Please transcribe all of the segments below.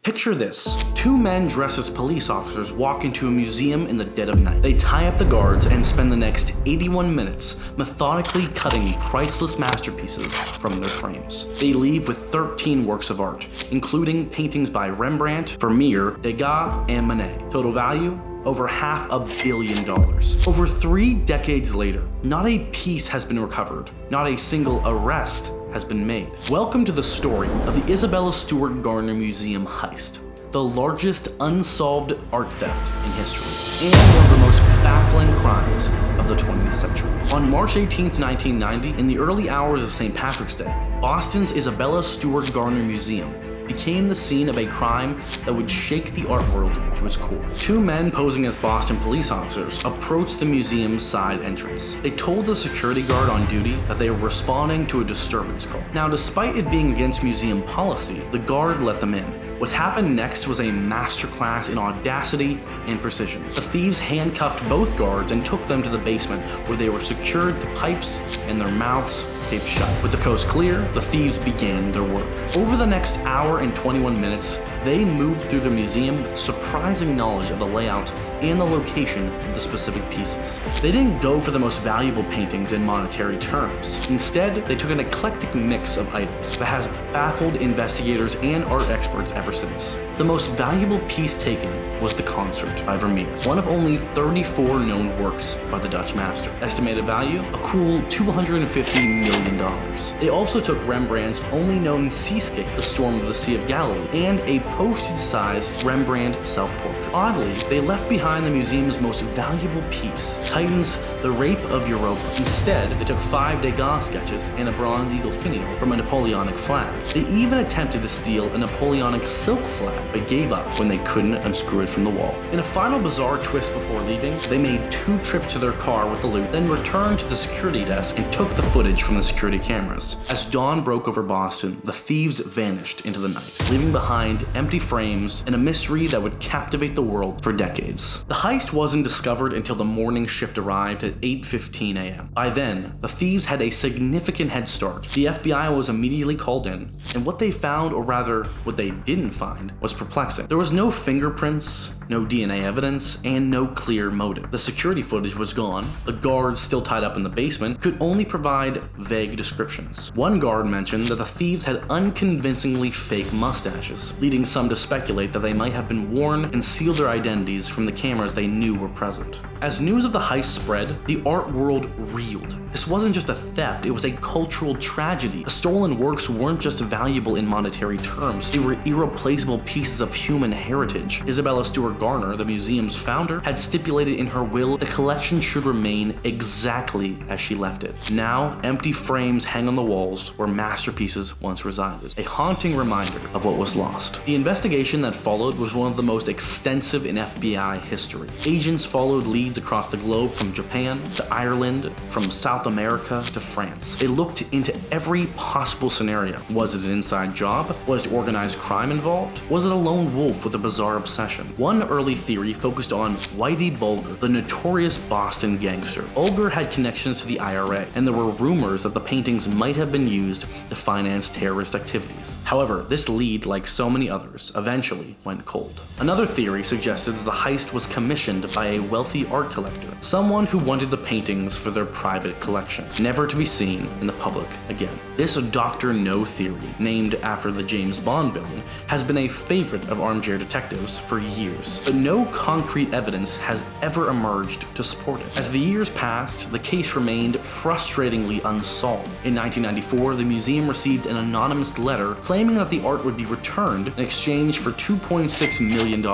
Picture this. Two men dressed as police officers walk into a museum in the dead of night. They tie up the guards and spend the next 81 minutes methodically cutting priceless masterpieces from their frames. They leave with 13 works of art, including paintings by Rembrandt, Vermeer, Degas, and Monet. Total value? Over $500 million. Over 3 decades later, not a piece has been recovered. Not a single arrest has been made. Welcome to the story of the Isabella Stewart Gardner Museum heist, the largest unsolved art theft in history, and one of the most baffling crimes of the 20th century. On March 18, 1990, in the early hours of St. Patrick's Day, Boston's Isabella Stewart Gardner Museum became the scene of a crime that would shake the art world to its core. Two men posing as Boston police officers approached the museum's side entrance. They told the security guard on duty that they were responding to a disturbance call. Now, despite it being against museum policy, the guard let them in. What happened next was a masterclass in audacity and precision. The thieves handcuffed both guards and took them to the basement, where they were secured to pipes and their mouths taped shut. With the coast clear, the thieves began their work. Over the next hour and 21 minutes, they moved through the museum with surprising knowledge of the layout and the location of the specific pieces. They didn't go for the most valuable paintings in monetary terms. Instead, they took an eclectic mix of items that has baffled investigators and art experts ever since. The most valuable piece taken was the Concert by Vermeer, one of only 34 known works by the Dutch master. Estimated value? A cool $250 million. They also took Rembrandt's only known seascape, The Storm of the Sea of Galilee, and a postage-sized Rembrandt self-portrait. Oddly, they left behind the museum's most valuable piece, Titan's The Rape of Europa. Instead, they took 5 Degas sketches and a bronze eagle finial from a Napoleonic flag. They even attempted to steal a Napoleonic silk flag, but gave up when they couldn't unscrew it from the wall. In a final bizarre twist before leaving, they made 2 trips to their car with the loot, then returned to the security desk and took the footage from the security cameras. As dawn broke over Boston, the thieves vanished into the night, leaving behind empty frames and a mystery that would captivate the world for decades. The heist wasn't discovered until the morning shift arrived at 8:15 a.m. By then, the thieves had a significant head start. The FBI was immediately called in, and what they found, or rather, what they didn't find, was perplexing. There was no fingerprints, no DNA evidence, and no clear motive. The security footage was gone. The guards, still tied up in the basement, could only provide vague descriptions. One guard mentioned that the thieves had unconvincingly fake mustaches, leading some to speculate that they might have been worn and concealed their identities from the cameras they knew were present. As news of the heist spread, the art world reeled. This wasn't just a theft, it was a cultural tragedy. The stolen works weren't just valuable in monetary terms, they were irreplaceable pieces of human heritage. Isabella Stewart Gardner, the museum's founder, had stipulated in her will the collection should remain exactly as she left it. Now, empty frames hang on the walls where masterpieces once resided, a haunting reminder of what was lost. The investigation that followed was one of the most extensive in FBI history. Agents followed leads across the globe, from Japan to Ireland, from South America to France. They looked into every possible scenario. Was it an inside job? Was organized crime involved? Was it a lone wolf with a bizarre obsession? One early theory focused on Whitey Bulger, the notorious Boston gangster. Bulger had connections to the IRA, and there were rumors that the paintings might have been used to finance terrorist activities. However, this lead, like so many others, eventually went cold. Another theory suggested that the heist was commissioned by a wealthy art collector, someone who wanted the paintings for their private collection, never to be seen in the public again. This Dr. No theory, named after the James Bond villain, has been a favorite of armchair detectives for years, but no concrete evidence has ever emerged to support it. As the years passed, the case remained frustratingly unsolved. In 1994, the museum received an anonymous letter claiming that the art would be returned in exchange for $2.6 million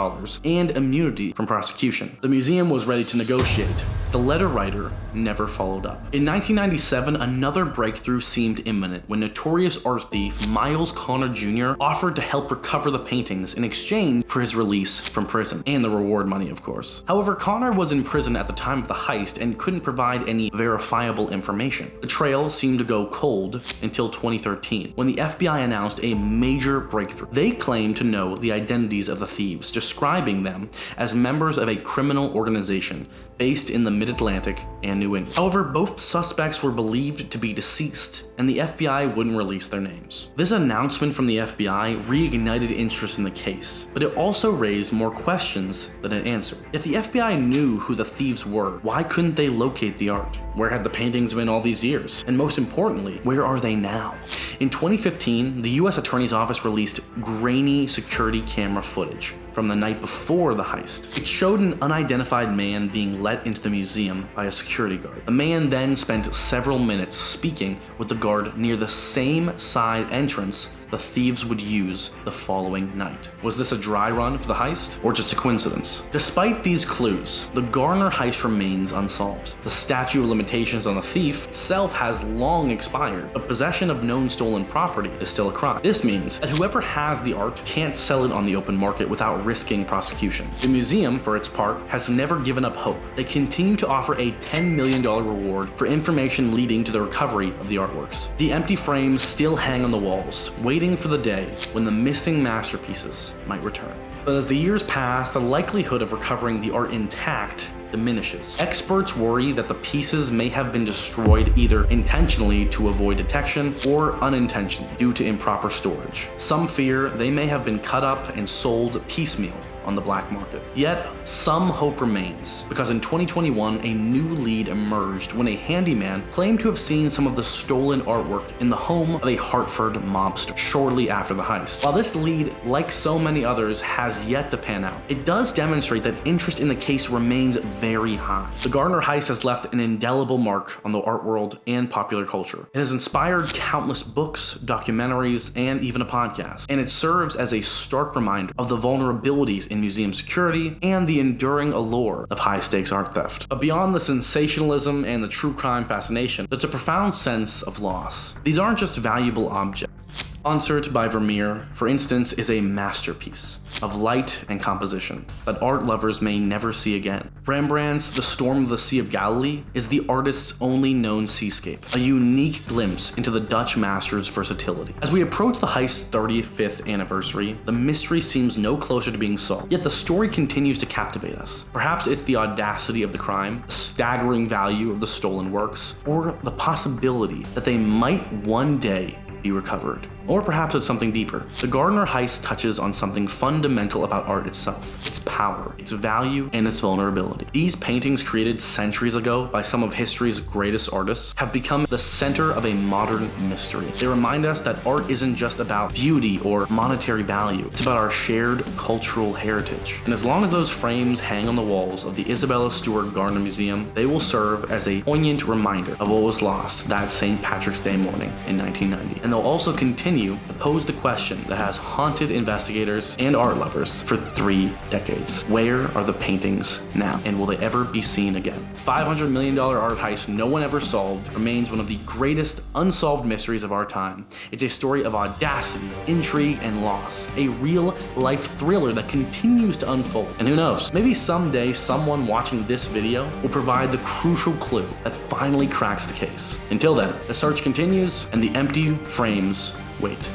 and immunity from prosecution. The museum was ready to negotiate. The letter writer never followed up. In 1997, another breakthrough seemed imminent when notorious art thief Miles Connor Jr. offered to help recover the paintings in exchange for his release from prison. prison, and the reward money, of course. However, Connor was in prison at the time of the heist and couldn't provide any verifiable information. The trail seemed to go cold until 2013, when the FBI announced a major breakthrough. They claimed to know the identities of the thieves, describing them as members of a criminal organization based in the Mid-Atlantic and New England. However, both suspects were believed to be deceased, and the FBI wouldn't release their names. This announcement from the FBI reignited interest in the case, but it also raised more questions than it answered. If the FBI knew who the thieves were, why couldn't they locate the art? Where had the paintings been all these years? And most importantly, where are they now? In 2015, the US Attorney's Office released grainy security camera footage from the night before the heist. It showed an unidentified man being let into the museum by a security guard. The man then spent several minutes speaking with the guard near the same side entrance the thieves would use the following night. Was this a dry run for the heist, or just a coincidence? Despite these clues, the Gardner heist remains unsolved. The statute of limitations on the thief itself has long expired, but possession of known stolen property is still a crime. This means that whoever has the art can't sell it on the open market without risking prosecution. The museum, for its part, has never given up hope. They continue to offer a $10 million reward for information leading to the recovery of the artworks. The empty frames still hang on the walls, waiting for the day when the missing masterpieces might return. But as the years pass, the likelihood of recovering the art intact diminishes. Experts worry that the pieces may have been destroyed either intentionally to avoid detection or unintentionally due to improper storage. Some fear they may have been cut up and sold piecemeal on the black market. Yet, some hope remains, because in 2021, a new lead emerged when a handyman claimed to have seen some of the stolen artwork in the home of a Hartford mobster shortly after the heist. While this lead, like so many others, has yet to pan out, it does demonstrate that interest in the case remains very high. The Gardner heist has left an indelible mark on the art world and popular culture. It has inspired countless books, documentaries, and even a podcast, and it serves as a stark reminder of the vulnerabilities in museum security and the enduring allure of high-stakes art theft. But beyond the sensationalism and the true crime fascination, there's a profound sense of loss. These aren't just valuable objects. Concert by Vermeer, for instance, is a masterpiece of light and composition that art lovers may never see again. Rembrandt's The Storm of the Sea of Galilee is the artist's only known seascape, a unique glimpse into the Dutch master's versatility. As we approach the heist's 35th anniversary, the mystery seems no closer to being solved, yet the story continues to captivate us. Perhaps it's the audacity of the crime, the staggering value of the stolen works, or the possibility that they might one day be recovered. Or perhaps it's something deeper. The Gardner heist touches on something fundamental about art itself: its power, its value, and its vulnerability. These paintings, created centuries ago by some of history's greatest artists, have become the center of a modern mystery. They remind us that art isn't just about beauty or monetary value, it's about our shared cultural heritage. And as long as those frames hang on the walls of the Isabella Stewart Gardner Museum, they will serve as a poignant reminder of what was lost that St. Patrick's Day morning in 1990. And they'll also continue to pose the question that has haunted investigators and art lovers for 3 decades. Where are the paintings now? And will they ever be seen again? $500 million art heist no one ever solved remains one of the greatest unsolved mysteries of our time. It's a story of audacity, intrigue, and loss. A real-life thriller that continues to unfold. And who knows, maybe someday someone watching this video will provide the crucial clue that finally cracks the case. Until then, the search continues and the empty frames wait.